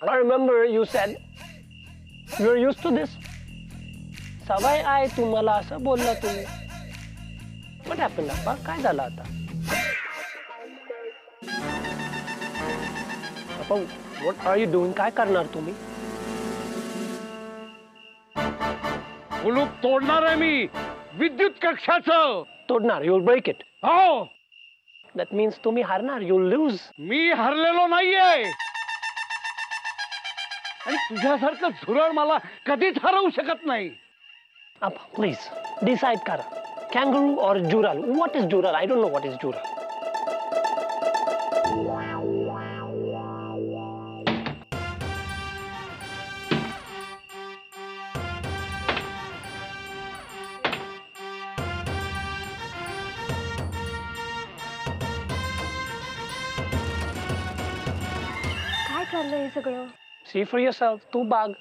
I remember you said you're used to this. सवय आहे तुम्हाला असं बोलला तुम्ही. What happened अप्पा? काय झालं आता? अप्पा, what are you doing? काय करणार तुम्ही? कुलूप तोडणार आहे मी विद्युत कक्षाचं. तोडणार? You'll break it. हो. That means तुम्ही हारणार. You'll lose. मी हरलेलो नाहीये आणि तुझ्यासारखं झुरळ मला कधीच हरवू शकत नाही. अप्पा, please decide करा. Kangaroo or Jural? What is Jural? I don't know what is Jural. काय चाललंय हे सगळं? See for yourself. तू बाग.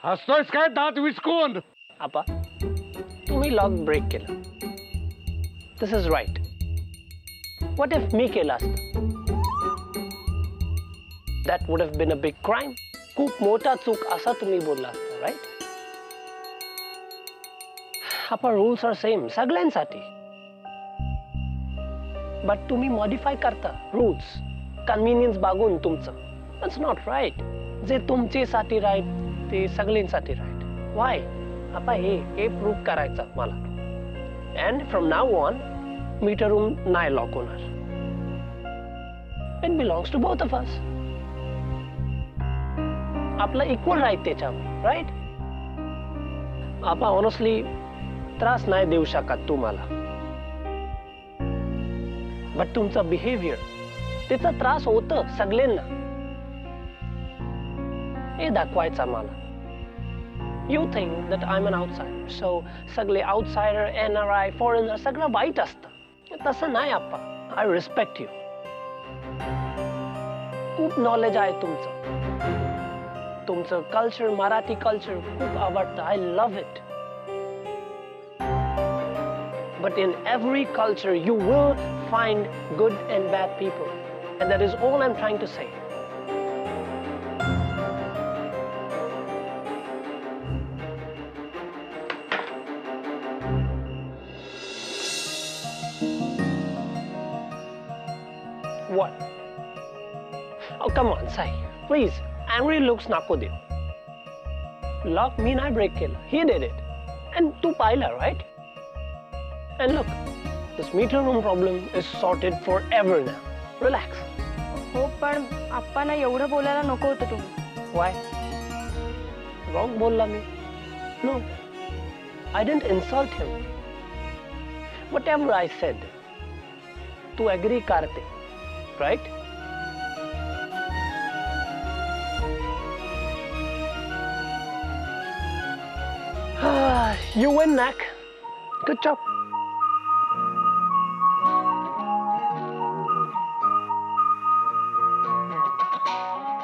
हसतोयस काय दात विस्कून? अप्पा, तुम्ही लॉक ब्रेक केलं. This is right. What if मी केलं असतं? That would have been a big crime. खूप मोठा चूक असा तुम्ही बोलला असता, right? Appa, rules are same सगळ्यांसाठी. But तुम्ही modify करता rules. Convenience बागून तुमचं. That's not right. जे तुमच्यासाठी right ते सगळ्यांसाठी राईट. वाय? अप्पा, हे प्रूव्ह करायचं मला. अँड फ्रॉम नाव ऑन मीटर रूम नाही लॉक होणार. It belongs to both of us. आपला इक्वल राईट त्याच्यावर, राईट? अप्पा, ऑनेस्टली त्रास नाही देऊ शकत तुम्हाला. बट तुमचा बिहेवियर त्याचा त्रास होतं सगळ्यांना. हे दाखवायचं मला. You think that I'm an outsider, so सगळे outsider, NRI, foreigner सगळं वाईट असतं. तसं नाही अप्पा. I respect you. खूप नॉलेज आहे तुमचं. तुमचं कल्चर, मराठी कल्चर खूप आवडतं. I love it. But in every culture you will find good and bad people. And that is all I'm trying to say. What? Oh, come on, Sai. Please, angry looks nako de. Lock me and I break kill. He did it. And tu paila, right? And look, this meter room problem is sorted forever now. Relax. हो, पण अप्पांना एवढं बोलायला नको होतं तुम्ही. Why? Wrong bolla me? No. I didn't insult him. Whatever I said, tu agree karte. Right? You win, Nak. Good job.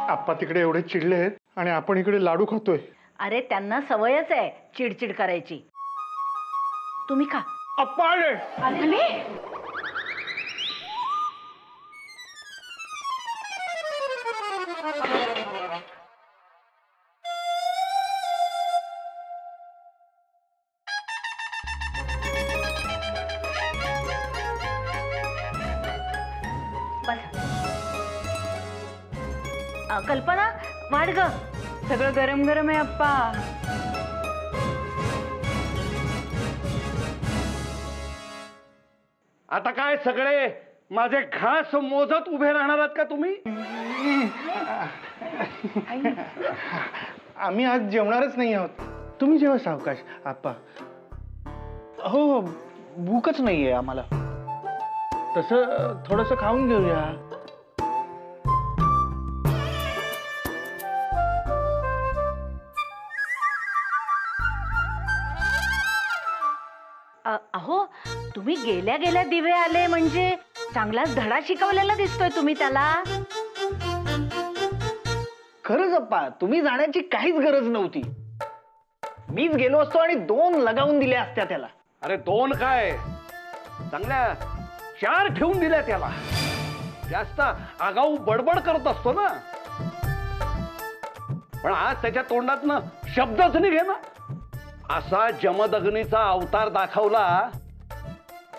आप्पा तिकडे एवढे चिडले आहेत आणि आपण इकडे लाडू खातोय. अरे त्यांना सवयच आहे चिडचिड करायची. तुम्ही खा. आप्पा आले. कल्पना वाढ ग. सगळं गरम गरम आहे अप्पा. आता काय सगळे माझे घास मोजत उभे राहणार आहात का तुम्ही? आम्ही आज जेवणारच नाही आहोत. तुम्ही जेव्हा सावकाश आप्पा. हो, भूकच नाहीये आम्हाला. तसं थोडंसं खाऊन घेऊया. अहो, तुम्ही गेल्या गेल्या दिवे आले म्हणजे चांगलाच धडा शिकवलेला दिसतोय तुम्ही त्याला. खरंच अप्पा, तुम्ही जाण्याची काहीच गरज नव्हती. मीच गेलो असतो आणि 2 लगावून दिल्या असत्या त्याला. अरे 2 काय, चांगल्या 4 ठेवून दिल्या त्याला. जास्त आगाऊ बडबड करत असतो ना, पण आज त्याच्या तोंडातनं शब्दच निघे ना. असा जमदग्नीचा अवतार दाखवला,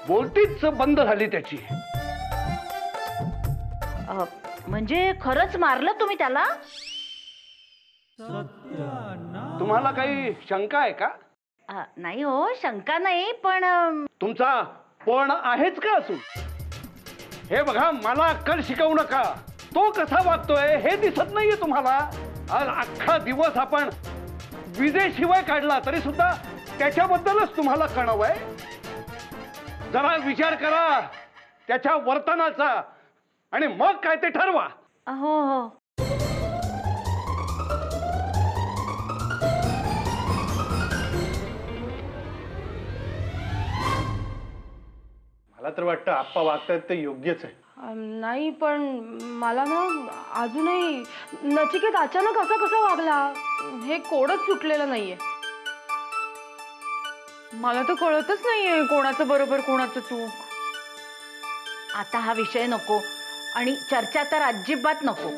बोलतीच बंद झाली त्याची. म्हणजे खरंच मारलं तुम्ही त्याला? तुम्हाला काही शंका आहे का? नाही हो, शंका नाही, पण तुमचा पण आहेच का असून? हे बघा, मला अक्कल शिकवू नका. तो कसा वागतोय हे दिसत नाहीये तुम्हाला? आज अख्खा दिवस आपण विजेशिवाय काढला तरी सुद्धा त्याच्याबद्दलच तुम्हाला कळव आहे. जरा विचार करा त्याच्या वर्तनाचा आणि मग काय ते ठरवा. हो हो. मला तर वाटतं आप्पा वागतायत ते योग्यच आहे. नाही, पण मला ना अजूनही नचिकेत अचानक असा कसा वागला हे कोडच सुटलेलं नाहीये. मला तर कळतच नाहीये कोणाचं बरोबर कोणाचं चूक. आता हा विषय नको आणि चर्चा तर अजिबात नको.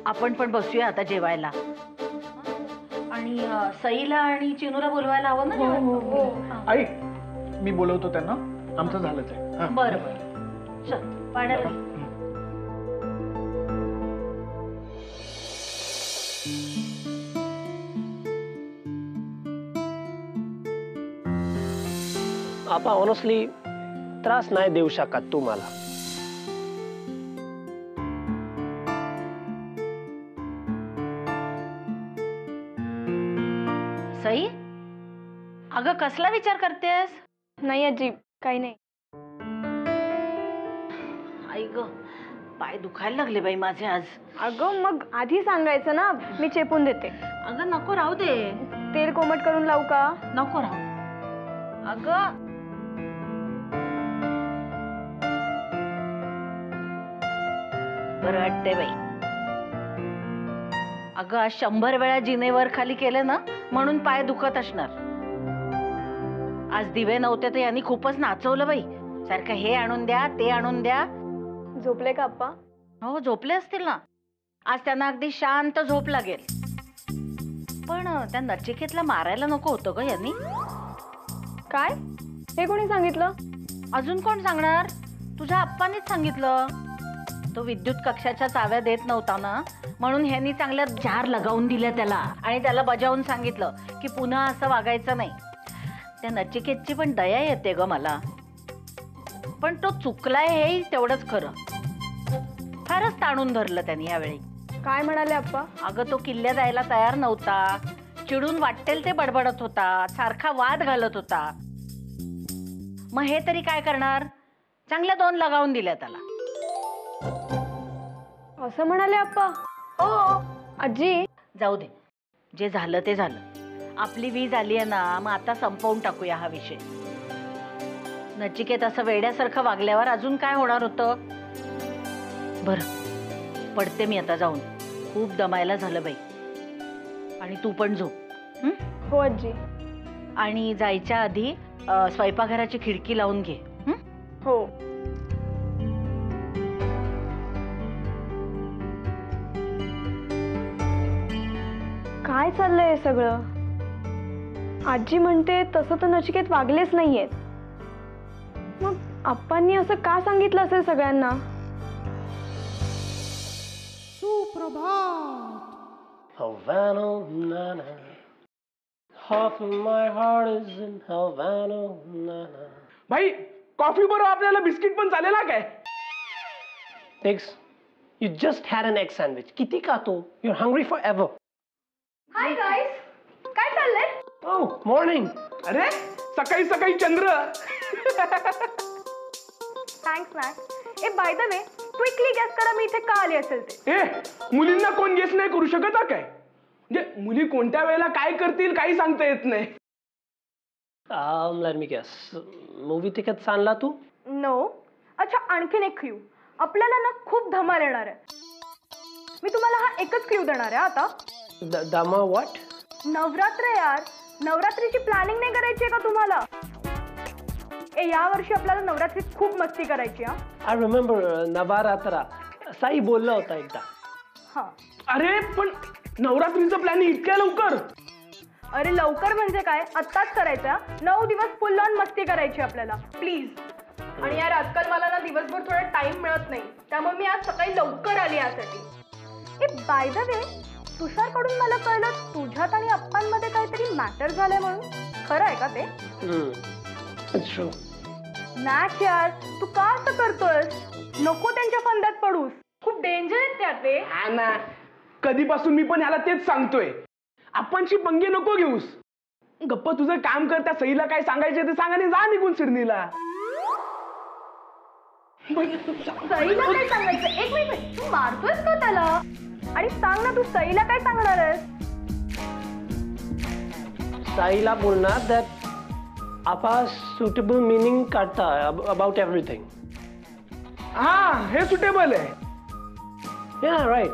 आपण पण बसूया आता जेवायला. आणि सईला आणि चिनूला बोलवायला हवं ना जेवायला? आई, मी बोलवतो त्यांना. आमचं झालंच आहे. बरं बरं, चल पाण्याला घे. आपा ऑनेस्टली त्रास नाही देऊ शकत तू मला. सई, अगं कसला विचार करतेस? नाही आजी, काही नाही. आई ग, पाय दुखायला लागले बाई माझे आज. अगं मग आधी सांगायचं ना, मी चेपून देते. अगं नको, राहू दे. तेल कोमट करून लावू का? नको, राहू. अगं बरं वाटतंय बाई. अगं आज 100 वेळा जिनेवर खाली केले ना, म्हणून पाय दुखत असणार. आज दिवे नव्हते तर यांनी खूपच नाचवलं बाई. सारखं हे आणून द्या, ते आणून द्या. झोपले का आप्पा? हो, झोपले असतील ना. आज त्यांना अगदी शांत झोप लागेल. पण त्या नचिकेतला मारायला नको होतं ग यांनी. काय? हे कोणी सांगितलं? अजून कोण सांगणार? तुझ्या आप्पानीच सांगितलं. तो विद्युत कक्षाच्या चाव्या देत नव्हता ना, म्हणून ह्यांनी चांगल्या झार लगावून दिल्या त्याला आणि त्याला बजावून सांगितलं की पुन्हा असं वागायचं नाही. त्या नचिकेतची पण दया येते ग मला. पण तो चुकलाय हेही तेवढंच खरं. फारच ताणून धरलं त्यांनी यावेळी. काय म्हणाले आप्पा? अगं तो किल्ल्या जायला तयार नव्हता. चिडून वाटेल ते बडबडत होता, सारखा वाद घालत होता. मग हे तरी काय करणार? चांगल्या 2 लगावून दिल्या त्याला. असं म्हणाले आप्पा? हो. आजी, जाऊ दे, जे झालं ते झालं. आपली वीज आली आहे ना, मग आता संपवून टाकूया हा विषय. नचिकेत असं वेड्यासारखं वागल्यावर अजून काय होणार होतं? बरं, पडते मी आता जाऊन. खूप दमायला झालं बाई. आणि तू पण झोप. हो आजी. आणि जायच्या आधी स्वयंपाकघराची खिडकी लावून घे. हो. काय चाललंय हे सगळं? आजी म्हणते तसं तर नचिकेत वागलेच नाहीयेत. मग आप्पांनी असं का सांगितलं असेल सगळ्यांना? Havana, nana. Half of my heart is in Havana, nana. भाई, कॉफी बरोबर आपल्याला बिस्किट पण चालेल काय? Tiggs, you just had an egg sandwich. किती खातो? You're hungry forever. Hi guys, काय चाललंय? Oh, morning. अरे सकाळी सकाळी चंद्र. Thanks Max. ए by the way, quickly guess करा मी इथे का आली असेल ते. मुलींना कोण गेस नाही करू शकत काय? म्हणजे मुली कोणत्या वेळेला काय करतील काही सांगता येत नाही. Let me guess. Movie tickets आणला तू? नो. अच्छा, आणखीन एक क्ल्यू. आपल्याला ना खूप धमाल येणार आहे. मी तुम्हाला हा एकच क्ल्यू देणार आहे आता. Dama what? नवरात्र यार, नवरात्रीची प्लॅनिंग नाही करायची का तुम्हाला? या वर्षी आपल्याला नवरात्रीत खूप मस्ती करायची. आय रिमेंबर नवरात्रा साई बोलला होता एकदा. हा. अरे पण नवरात्रीचं प्लॅनिंग इतक्या लवकर? अरे लवकर म्हणजे काय, आत्ताच करायचं. 9 दिवस फुल ऑन मस्ती करायची आपल्याला, प्लीज. आणि यार आजकाल मला ना दिवसभर थोडा टाइम मिळत नाही, त्यामुळे मी आज सकाळी लवकर आली यासाठी. बाय द वे, तुषारकडून मला कळलं तुझ्यात आणि अप्पांमध्ये काहीतरी मॅटर झालंय म्हणून. खरं आहे का ते? मॅच यार, तू का असं करतोयस? नको त्यांच्या फंद्यात पडूस, खूप डेंजर आहेत त्या ते. हा ना, कधीपासून मी पण याला तेच सांगतोय, आपणशी पंगे नको घेऊस. गप्प तुझं काम कर, त्या सईला काय सांगायचे ते सांग आणि जा निघून सिडनीला. सईला काय सांगायचं? एक मिनिट, तू मारतोयस का त्याला? आणि सांग ना, तू सईला काय सांगणार आहेस? साईला बोलणार दॅट आपा सुटेबल मीनिंग काढता अबाउट एव्हरीथिंग. हा, हे सुटेबल आहे. या राईट.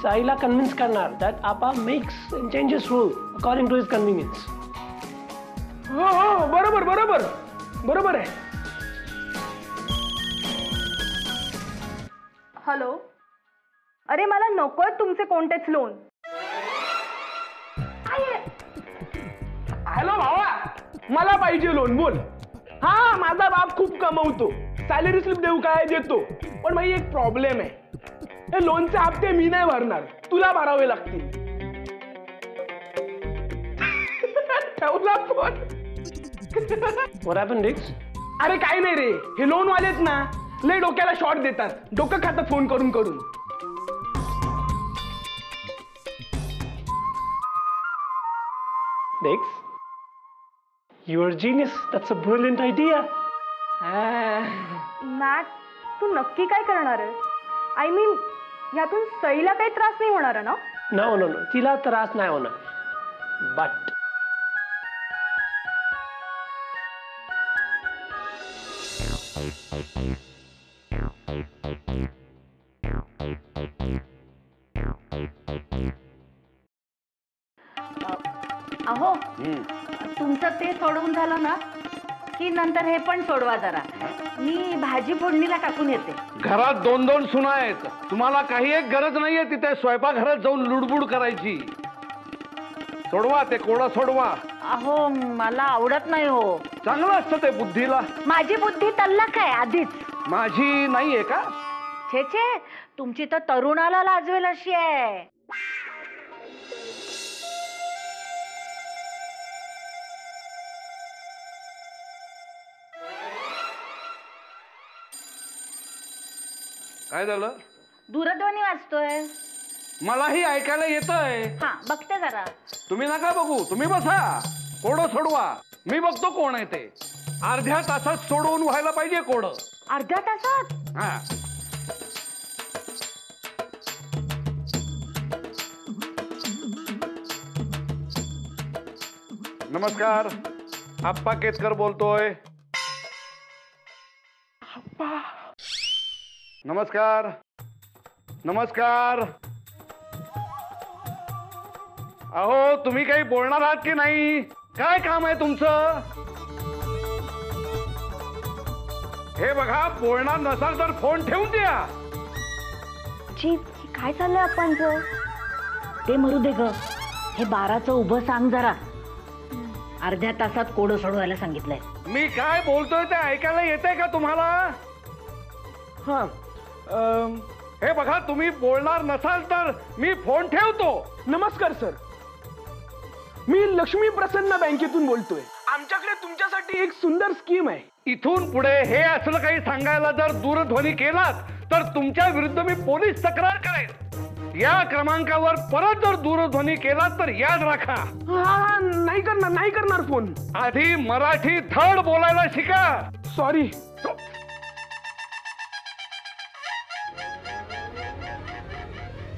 साईला कन्व्हिन्स करणार दॅट आपा makes and changes rule according to his convenience. हो हो, बरोबर बरोबर बरोबर आहे. हॅलो, अरे मला नकोय तुमचे कोणतेच लोन. हॅलो भावा, मला पाहिजे लोन, बोल. हा, माझा बाप खूप कमवतो, सॅलरी स्लिप देऊ काय? देतो. पण भाई एक प्रॉब्लेम आहे, हे लोनचे हप्ते मी नाही भरणार, तुला भरावे लागतील. ठेवला फोन. What happened, Diggs? अरे काय नाही रे, हे लोन वालेत ना लय डोक्याला शॉर्ट देतात, डोकं खातं फोन करून करून. Diggs? You are a genius. That's a brilliant idea. Matt, तू नक्की काय करणार आहेस? आय मीन, यातून सईला काही त्रास नाही होणार आहे ना? No, no, no. तिला त्रास नाही होणार. But अहो, तुमचं ते सोडवून झालं ना की नंतर हे पण सोडवा जरा. मी भाजी फोडणीला टाकून येते. घरात 2-2 सुना आहेत, तुम्हाला काही एक गरज नाहीये तिथे स्वयंपाकघरात जाऊन लुडबुड करायची. सोडवा ते कोडं, सोडवा. अहो, मला आवडत नाही हो. चांगलं असतं ते बुद्धीला. माझी बुद्धी तल्लख आहे आधीच. माझी नाहीये का? छे छे, तुमची तर तरुणाला लाजवेल अशी आहे. काय झालं? दूरध्वनी वाजतोय. मलाही ऐकायला येतंय. हा, बघते जरा. तुम्ही नका बघू, तुम्ही बसा. कोडं सोडवा, मी बघतो कोण आहे ते. अर्ध्या तासात सोडवून व्हायला पाहिजे कोडं. अर्ध्या तासात? हा. नमस्कार, आप्पा केतकर बोलतोय. नमस्कार नमस्कार. अहो, तुम्ही काही बोलणार आहात की नाही? काय काम आहे तुमचं? हे बघा, बोलणार नसाल तर फोन ठेवून द्या. जी, काय चाललंय आपणचं? ते मरू दे ग. हे 12चं उभं सांग जरा. अर्ध्या तासात कोडं सोडवायला सांगितलंय. मी काय बोलतोय ते ऐकायला येतंय का तुम्हाला? हा, हे बघा, तुम्ही बोलणार नसाल तर मी फोन ठेवतो. नमस्कार सर, मी लक्ष्मी प्रसन्न बँकेतून बोलतोय. आमच्याकडे तुमच्यासाठी एक सुंदर स्कीम आहे. इथून पुढे हे असलं काही सांगायला जर दूरध्वनी केलात तर तुमच्या विरुद्ध मी पोलीस तक्रार करेन. या क्रमांकावर परत जर दूरध्वनी केलात तर याद राखा. हा, नाही करणार फोन. आधी मराठी धड बोलायला शिका. सॉरी.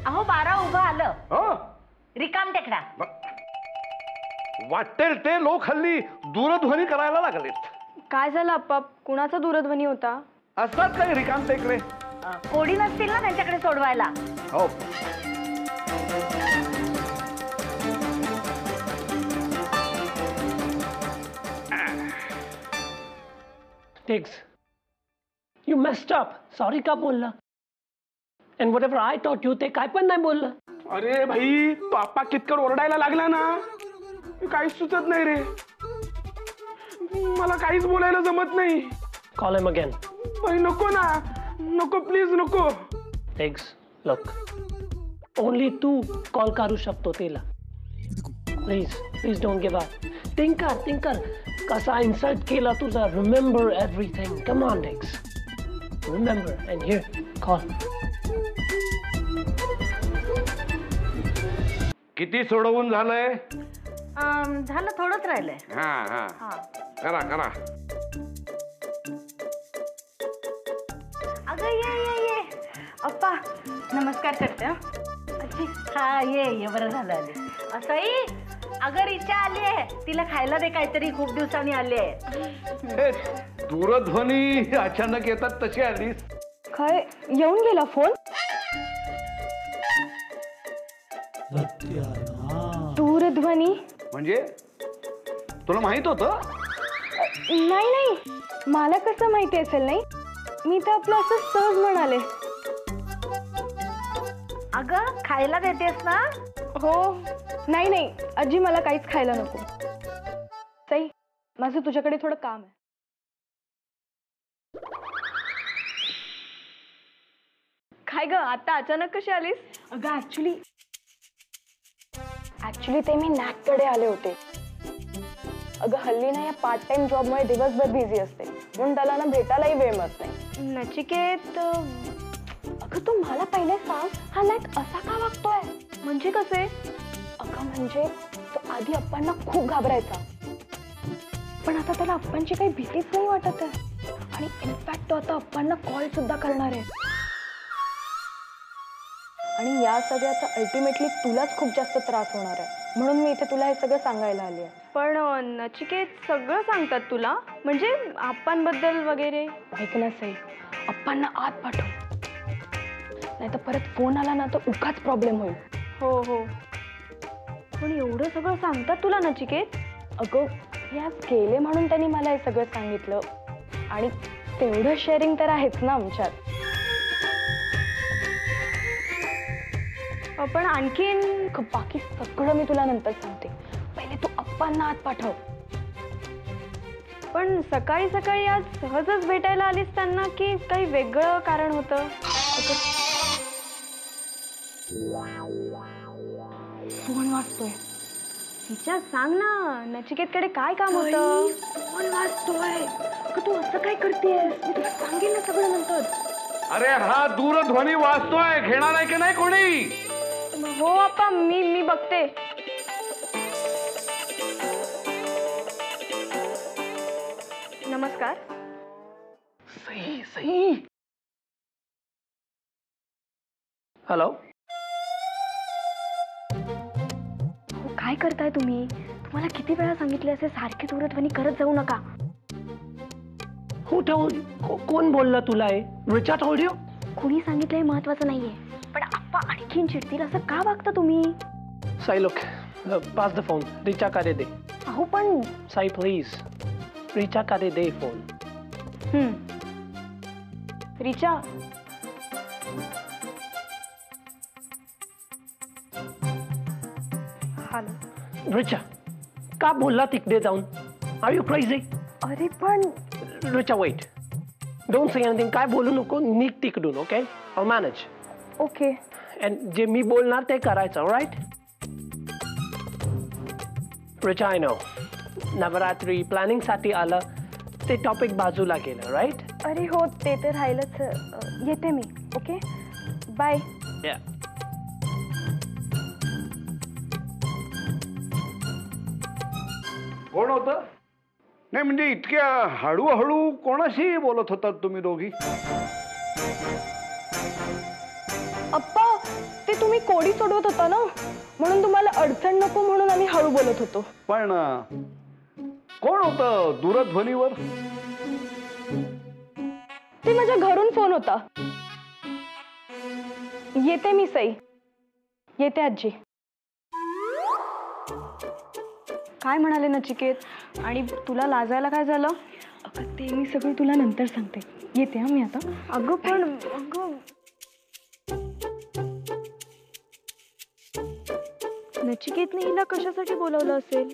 अहो, 12 उभं आलं. हो, रिकाम टेकडा. वाटेल ते लोक हल्ली दूरध्वनी करायला लागलेत. काय झालं अप्पा? कुणाचा दूरध्वनी होता? असतात काही रिकाम टेकडे. कोडी नसतील ना त्यांच्याकडे सोडवायला. हो. Tiggs, you messed up. Sorry का बोलला? And whatever I taught you ते काय पण नाही बोलला. अरे भाई तो आप्पा कितकर ओरडायला लागला ना, काहीच सुचत नाही रे. मला काहीच बोलायला जमत नाही. Call him again. भाई नको ना, नको प्लीज नको. Tiggs, look. Only तू कॉल करू शकतो तिला. Please don't give up. Tinker, कसा इन्सल्ट केला तुझा. Remember everything. Come on, Tiggs. Remember, and here, call. किती सोडवून झालंय? झालं, थोडंच राहिलंय. हा करा. अगं ये अप्पा, नमस्कार करते. हा ये बरं झालं आले. असंही अगं रिचा आली आहे, तिला खायला दे काहीतरी, खूप दिवसांनी आली आहे. दूरध्वनी अचानक येतात तशी आलीस? काय येऊन गेला फोन? दूरध्वनी म्हणजे तुला माहित होतं? नाही, मला कसं माहिती असेल? नाही, मी तर आपलं असं सहज म्हणाले. अगं खायला देतेस ना? हो. नाही आजी, मला काहीच खायला नको. सई, माझं तुझ्याकडे थोडं काम आहे. काय ग, आता अचानक कशी आलीस? अगं ऍक्च्युली ते मी नॅककडे आले होते. अगं हल्ली ना या पार्ट टाइम जॉबमुळे दिवसभर बिझी असते, म्हणून त्याला ना भेटायलाही वेळ मिळत नाही. नचिकेत, अगं तू मला पहिले सांग, हा नॅक असा का वागतोय? म्हणजे कसे? अगं म्हणजे तो आधी अप्पांना खूप घाबरायचा, पण आता त्याला अप्पांची काही भीतीच नाही वाटत आहे. आणि इनफॅक्ट तो आता अप्पांना कॉल सुद्धा करणार आहे. आणि या सगळ्याचा अल्टिमेटली तुलाच खूप जास्त त्रास होणार आहे, म्हणून मी इथे तुला हे सगळं सांगायला आली आहे. पण नचिकेत, सगळं सांगतात तुला? म्हणजे अप्पांबद्दल वगैरे? ऐक ना सई, अप्पांना आत पाठव, नाही तर परत फोन आला ना तर उगाच प्रॉब्लेम होईल. हो. पण एवढं सगळं सांगतात तुला नचिकेत? अगं हे आज गेले म्हणून त्यांनी मला हे सगळं सांगितलं, आणि तेवढं शेअरिंग तर आहेच ना आमच्यात. पण आणखीन बाकी सगळं मी तुला नंतर सांगते. पहिले तू अप्पांना आत पाठव. पण सकाळी आज सहजच भेटायला आलीस त्यांना, की काही वेगळं कारण होतं? फोन वाजतोय. तिच्या सांग ना, नचिकेतकडे काय काम होतं? फोन वाजतोय. तू असं काय करतेस? मी तुला सांगेन ना सगळं नंतर. अरे हा दूरध्वनी वाजतोय, घेणार आहे की नाही कोणी? हो अप्पा, मी बघते. नमस्कार. सही. हॅलो. काय करताय तुम्ही? तुम्हाला किती वेळा सांगितले असे सारखे दूरध्वनी करत जाऊ नका. कोण बोलला तुला? Richa told you? कुणी सांगितलंय महत्वाचं नाहीये, पण अप्पा आणखीन चिडतील असं का वागता तुम्ही? Sai look, pass the phone. Richa करे दे. अहो पण साई प्लीज, रिचा करे दे फोन. रिचा, हॅलो. रिचा, का बोलला तिकडे जाऊन? Are you crazy? अरे पण Richa wait, don't say anything. काय बोलू नको, निघ तिकडून. Okay, I manage. Okay. And जे मी बोलणार ते करायचं, right? Richa, I know Navratri planning साठी आलं, ते टॉपिक बाजूला गेलं, राईट? अरे हो, ते तर राहिलंच. येते मी. Okay, bye. कोण होतं? नाही म्हणजे इतक्या हळूहळू कोणाशी बोलत होतात तुम्ही दोघी? अप्पा, ते तुम्ही कोडी सोडवत होता ना, म्हणून तुम्हाला अडचण नको म्हणून आम्ही हळू बोलत होतो. पण कोण होतं दूरध्वनीवर? ते माझ्या घरून फोन होता. येते मी सई. येते आजी. काय म्हणाले नचिकेत? आणि तुला लाजायला काय झालं? अगं ते मी सगळं तुला नंतर सांगते. येते हा मी आता. अगं पण अगं नचिकेतने हिला कशासाठी बोलवलं असेल?